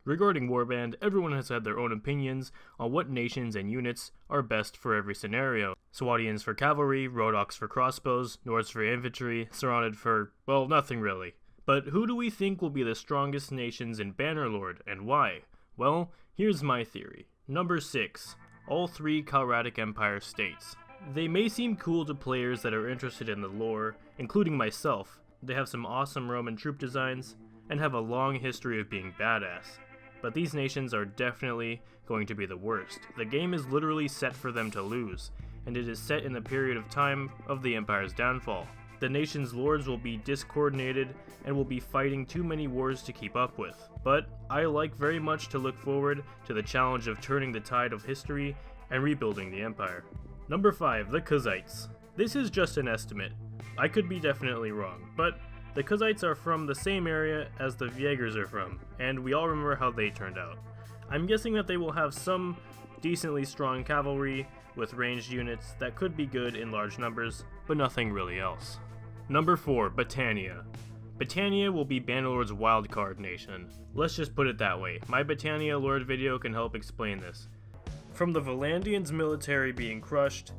Regarding Warband, everyone has had their own opinions on what nations and units are best for every scenario. Swadians for cavalry, Rhodoks for crossbows, Nords for infantry, Surrounded for, well, nothing really. But who do we think will be the strongest nations in Bannerlord, and why? Well, here's my theory. Number 6. All 3 CALRADIC Empire states. They may seem cool to players that are interested in the lore, including myself. They have some awesome Roman troop designs, and have a long history of being badass. But these nations are definitely going to be the worst. The game is literally set for them to lose, and it is set in the period of time of the Empire's downfall. The nation's lords will be discoordinated and will be fighting too many wars to keep up with. But I like very much to look forward to the challenge of turning the tide of history and rebuilding the Empire. Number 5, the KHUZAITS. This is just an estimate. I could be definitely wrong, but the KHUZAITS are from the same area as the Viegers are from, and we all remember how they turned out. I'm guessing that they will have some decently strong cavalry with ranged units that could be good in large numbers, but nothing really else. Number 4, BATTANIA. BATTANIA will be Bannerlord's wildcard nation. Let's just put it that way. My BATTANIA Lord video can help explain this. From the VLANDIans' military being crushed,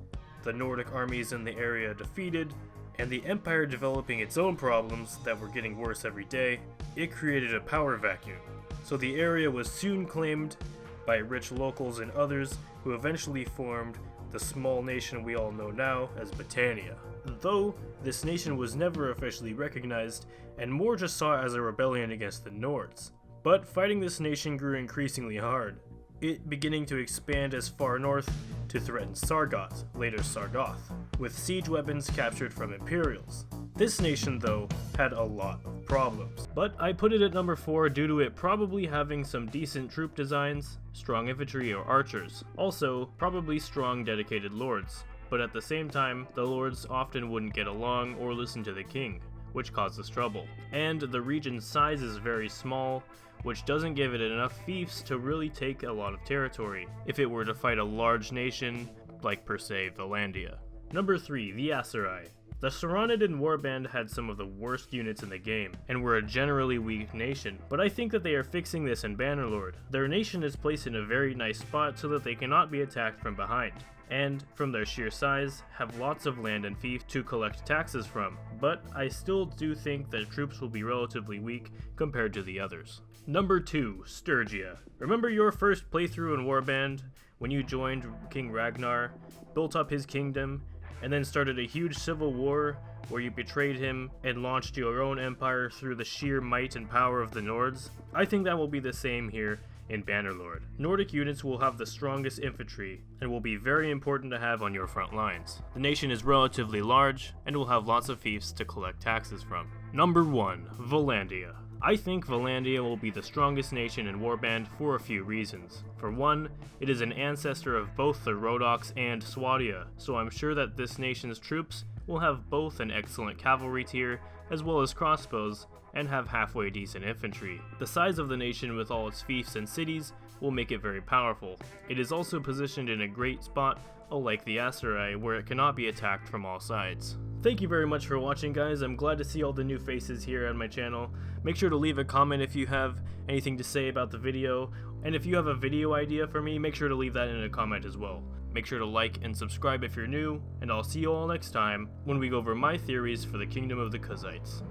the Nordic armies in the area defeated, and the Empire developing its own problems that were getting worse every day, it created a power vacuum. So the area was soon claimed by rich locals and others who eventually formed the small nation we all know now as BATTANIA. Though this nation was never officially recognized and more just saw it as a rebellion against the Nords. But fighting this nation grew increasingly hard, it beginning to expand as far north to threaten Sargoth, later Sargoth, with siege weapons captured from Imperials. This nation, though, had a lot of problems. But I put it at number 4 due to it probably having some decent troop designs, strong infantry or archers, also probably strong dedicated lords. But at the same time, the lords often wouldn't get along or listen to the king, which causes trouble. And the region's size is very small, which doesn't give it enough fiefs to really take a lot of territory, if it were to fight a large nation, like per se VLANDIA. Number 3, the ASERAI. The Surrounded and Warband had some of the worst units in the game, and were a generally weak nation, but I think that they are fixing this in Bannerlord. Their nation is placed in a very nice spot so that they cannot be attacked from behind, and, from their sheer size, have lots of land and fief to collect taxes from, but I still do think that troops will be relatively weak compared to the others. Number 2, STERGIA. Remember your first playthrough in Warband, when you joined King Ragnar, built up his kingdom, and then started a huge civil war where you betrayed him and launched your own empire through the sheer might and power of the Nords? I think that will be the same here in Bannerlord. Nordic units will have the strongest infantry and will be very important to have on your front lines. The nation is relatively large and will have lots of fiefs to collect taxes from. Number 1, VLANDIA. I think VLANDIA will be the strongest nation in Warband for a few reasons. For one, it is an ancestor of both the Rhodoks and Swadia, so I'm sure that this nation's troops will have both an excellent cavalry tier as well as crossbows, and have halfway decent infantry. The size of the nation with all its fiefs and cities will make it very powerful. It is also positioned in a great spot, unlike the ASERAI, where it cannot be attacked from all sides. Thank you very much for watching, guys. I'm glad to see all the new faces here on my channel. Make sure to leave a comment if you have anything to say about the video, and if you have a video idea for me, make sure to leave that in a comment as well. Make sure to like and subscribe if you're new, and I'll see you all next time when we go over my theories for the Kingdom of the KHUZAITS.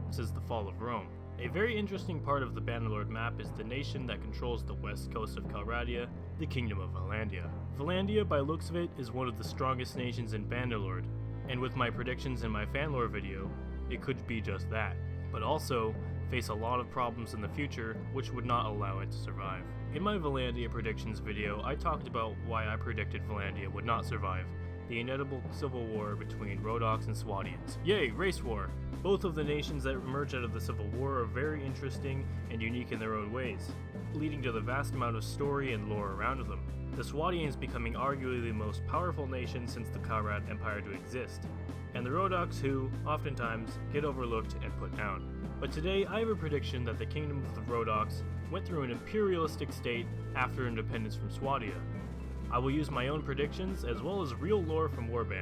This is the fall of Rome. A very interesting part of the Bannerlord map is the nation that controls the west coast of CALRADIA, the Kingdom of VLANDIA. VLANDIA, by looks of it, is one of the strongest nations in Bannerlord, and with my predictions in my Fanlore video, it could be just that, but also face a lot of problems in the future which would not allow it to survive. In my VLANDIA predictions video, I talked about why I predicted VLANDIA would not survive, the inevitable civil war between Rhodoks and Swadians. Yay, race war! Both of the nations that emerged out of the civil war are very interesting and unique in their own ways, leading to the vast amount of story and lore around them. The Swadians becoming arguably the most powerful nation since the Calrad Empire to exist, and the Rhodoks who, oftentimes, get overlooked and put down. But today I have a prediction that the Kingdom of the Rhodoks went through an imperialistic state after independence from Swadia. I will use my own predictions as well as real lore from Warband